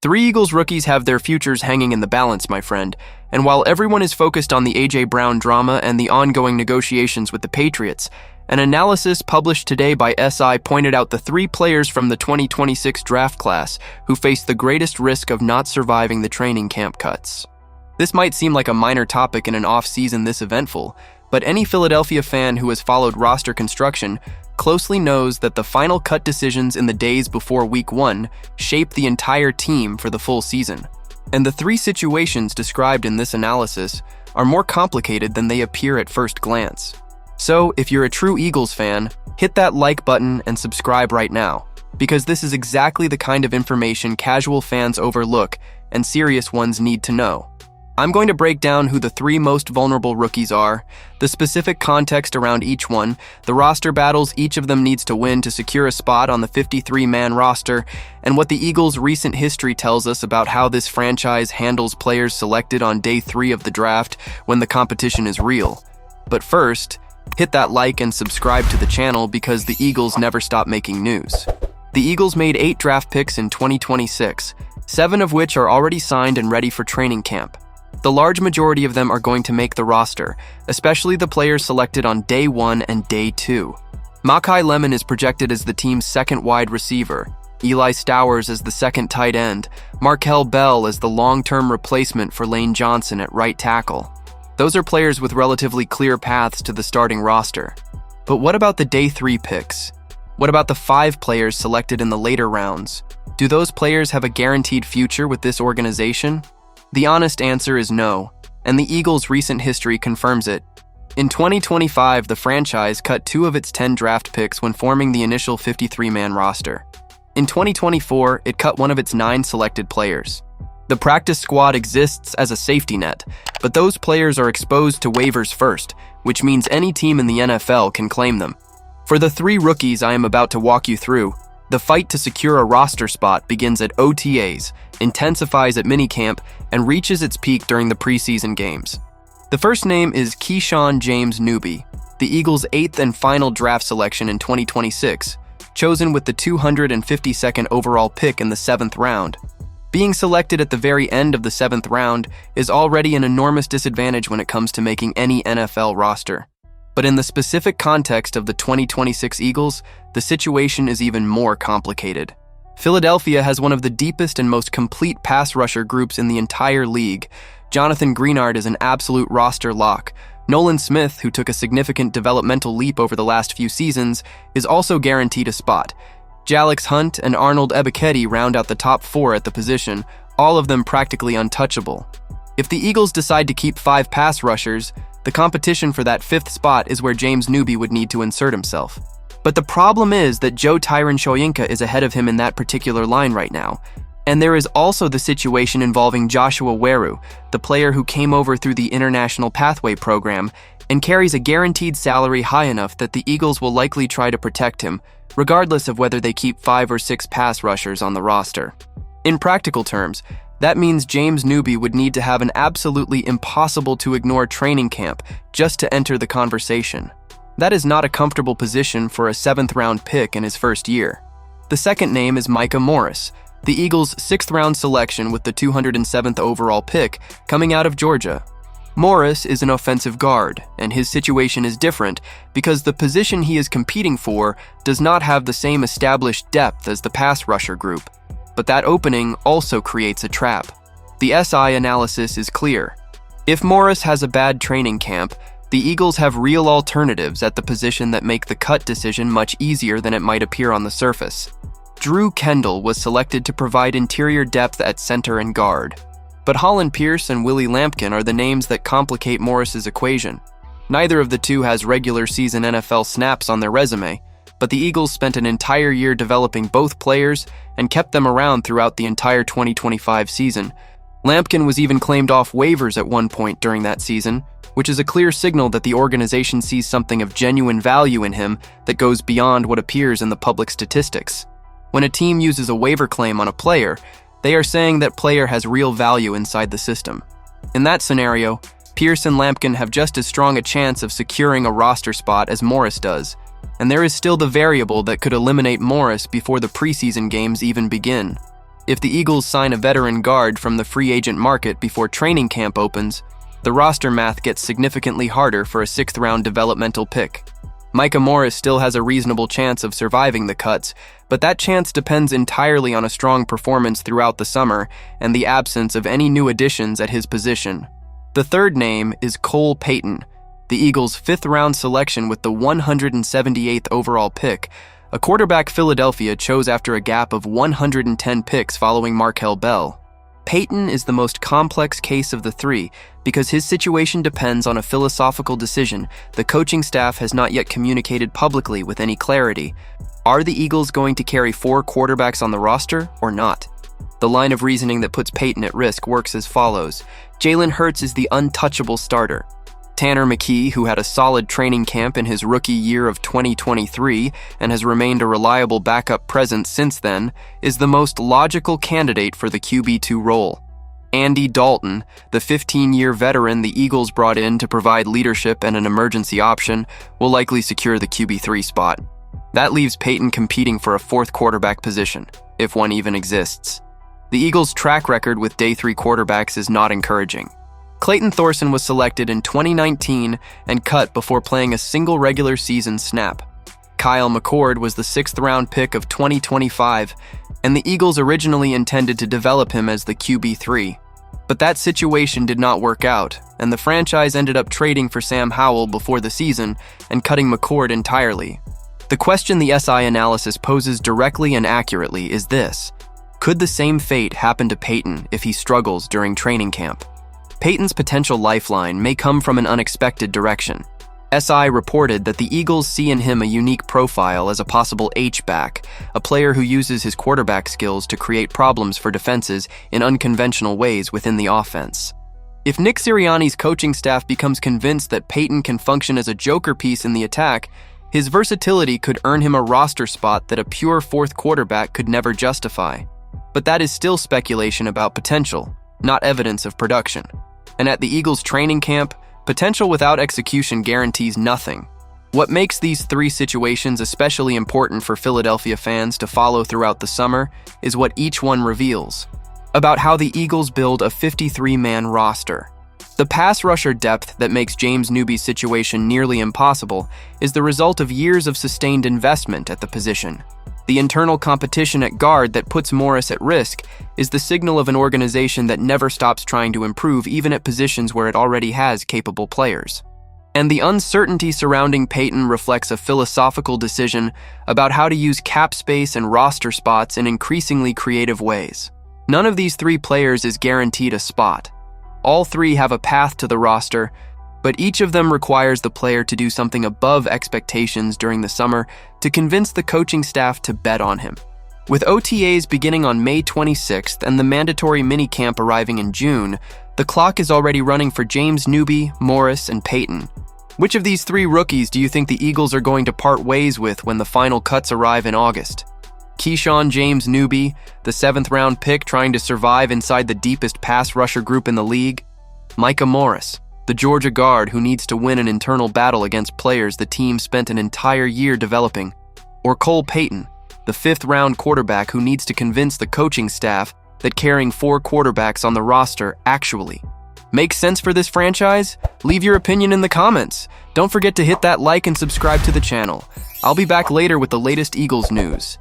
Three Eagles rookies have their futures hanging in the balance, my friend, and while everyone is focused on the A.J. Brown drama and the ongoing negotiations with the Patriots, an analysis published today by SI pointed out the three players from the 2026 draft class who face the greatest risk of not surviving the training camp cuts. This might seem like a minor topic in an off-season this eventful, but any Philadelphia fan who has followed roster construction closely knows that the final cut decisions in the days before Week 1 shape the entire team for the full season. And the three situations described in this analysis are more complicated than they appear at first glance. So, if you're a true Eagles fan, hit that like button and subscribe right now, because this is exactly the kind of information casual fans overlook and serious ones need to know. I'm going to break down who the three most vulnerable rookies are, the specific context around each one, the roster battles each of them needs to win to secure a spot on the 53-man roster, and what the Eagles' recent history tells us about how this franchise handles players selected on day 3 of the draft when the competition is real. But first, hit that like and subscribe to the channel because the Eagles never stop making news. The Eagles made 8 draft picks in 2026, 7 of which are already signed and ready for training camp. The large majority of them are going to make the roster, especially the players selected on day 1 and day 2. Makai Lemon is projected as the team's second wide receiver, Eli Stowers as the second tight end, Markel Bell as the long-term replacement for Lane Johnson at right tackle. Those are players with relatively clear paths to the starting roster. But what about the day 3 picks? What about the 5 players selected in the later rounds? Do those players have a guaranteed future with this organization? The honest answer is no, and the Eagles' recent history confirms it. In 2025, the franchise cut 2 of its 10 draft picks when forming the initial 53-man roster. In 2024, it cut 1 of its 9 selected players. The practice squad exists as a safety net, but those players are exposed to waivers first, which means any team in the NFL can claim them. For the 3 rookies I am about to walk you through, the fight to secure a roster spot begins at OTAs, intensifies at minicamp, and reaches its peak during the preseason games. The first name is Keyshawn James-Newby, the Eagles' 8th and final draft selection in 2026, chosen with the 252nd overall pick in the 7th round. Being selected at the very end of the 7th round is already an enormous disadvantage when it comes to making any NFL roster. But in the specific context of the 2026 Eagles, the situation is even more complicated. Philadelphia has one of the deepest and most complete pass rusher groups in the entire league. Jonathan Greenard is an absolute roster lock. Nolan Smith, who took a significant developmental leap over the last few seasons, is also guaranteed a spot. Jalyx Hunt and Arnold Ebiketie round out the top 4 at the position, all of them practically untouchable. If the Eagles decide to keep 5 pass rushers, the competition for that 5th spot is where James-Newby would need to insert himself. But the problem is that Tyron-Shoyinka is ahead of him in that particular line right now. And there is also the situation involving Joshua Weru, the player who came over through the International Pathway program and carries a guaranteed salary high enough that the Eagles will likely try to protect him, regardless of whether they keep 5 or 6 pass rushers on the roster. In practical terms, that means James-Newby would need to have an absolutely impossible-to-ignore training camp just to enter the conversation. That is not a comfortable position for a 7th-round pick in his first year. The second name is Micah Morris, the Eagles' 6th-round selection with the 207th overall pick coming out of Georgia. Morris is an offensive guard, and his situation is different because the position he is competing for does not have the same established depth as the pass rusher group. But that opening also creates a trap. The SI analysis is clear. If Morris has a bad training camp, the Eagles have real alternatives at the position that make the cut decision much easier than it might appear on the surface. Drew Kendall was selected to provide interior depth at center and guard. But Holland Pierce and Willie Lampkin are the names that complicate Morris's equation. Neither of the two has regular season NFL snaps on their resume, but the Eagles spent an entire year developing both players and kept them around throughout the entire 2025 season. Lampkin was even claimed off waivers at one point during that season, which is a clear signal that the organization sees something of genuine value in him that goes beyond what appears in the public statistics. When a team uses a waiver claim on a player, they are saying that player has real value inside the system. In that scenario, Pierce and Lampkin have just as strong a chance of securing a roster spot as Morris does, and there is still the variable that could eliminate Morris before the preseason games even begin. If the Eagles sign a veteran guard from the free agent market before training camp opens, the roster math gets significantly harder for a 6th-round developmental pick. Micah Morris still has a reasonable chance of surviving the cuts, but that chance depends entirely on a strong performance throughout the summer and the absence of any new additions at his position. The third name is Cole Payton, the Eagles' 5th-round selection with the 178th overall pick, a quarterback Philadelphia chose after a gap of 110 picks following Markelle Bell. Payton is the most complex case of the three because his situation depends on a philosophical decision the coaching staff has not yet communicated publicly with any clarity. Are the Eagles going to carry 4 quarterbacks on the roster or not? The line of reasoning that puts Payton at risk works as follows. Jalen Hurts is the untouchable starter. Tanner McKee, who had a solid training camp in his rookie year of 2023 and has remained a reliable backup presence since then, is the most logical candidate for the QB2 role. Andy Dalton, the 15-year veteran the Eagles brought in to provide leadership and an emergency option, will likely secure the QB3 spot. That leaves Payton competing for a 4th quarterback position, if one even exists. The Eagles' track record with day 3 quarterbacks is not encouraging. Clayton Thorson was selected in 2019 and cut before playing a single regular season snap. Kyle McCord was the 6th-round pick of 2025, and the Eagles originally intended to develop him as the QB3. But that situation did not work out, and the franchise ended up trading for Sam Howell before the season and cutting McCord entirely. The question the SI analysis poses directly and accurately is this: could the same fate happen to Payton if he struggles during training camp? Payton's potential lifeline may come from an unexpected direction. SI reported that the Eagles see in him a unique profile as a possible H-back, a player who uses his quarterback skills to create problems for defenses in unconventional ways within the offense. If Nick Sirianni's coaching staff becomes convinced that Payton can function as a joker piece in the attack, his versatility could earn him a roster spot that a pure 4th quarterback could never justify. But that is still speculation about potential, not evidence of production. And at the Eagles' training camp, potential without execution guarantees nothing. What makes these 3 situations especially important for Philadelphia fans to follow throughout the summer is what each one reveals about how the Eagles build a 53-man roster. The pass rusher depth that makes James-Newby's situation nearly impossible is the result of years of sustained investment at the position. The internal competition at guard that puts Morris at risk is the signal of an organization that never stops trying to improve even at positions where it already has capable players. And the uncertainty surrounding Payton reflects a philosophical decision about how to use cap space and roster spots in increasingly creative ways. None of these 3 players is guaranteed a spot. All 3 have a path to the roster, but each of them requires the player to do something above expectations during the summer to convince the coaching staff to bet on him. With OTAs beginning on May 26th and the mandatory minicamp arriving in June, the clock is already running for James-Newby, Morris, and Payton. Which of these 3 rookies do you think the Eagles are going to part ways with when the final cuts arrive in August? Keyshawn James-Newby, the 7th-round pick trying to survive inside the deepest pass rusher group in the league? Micah Morris, the Georgia guard who needs to win an internal battle against players the team spent an entire year developing? Or Cole Payton, the 5th-round quarterback who needs to convince the coaching staff that carrying 4 quarterbacks on the roster actually makes sense for this franchise? Leave your opinion in the comments. Don't forget to hit that like and subscribe to the channel. I'll be back later with the latest Eagles news.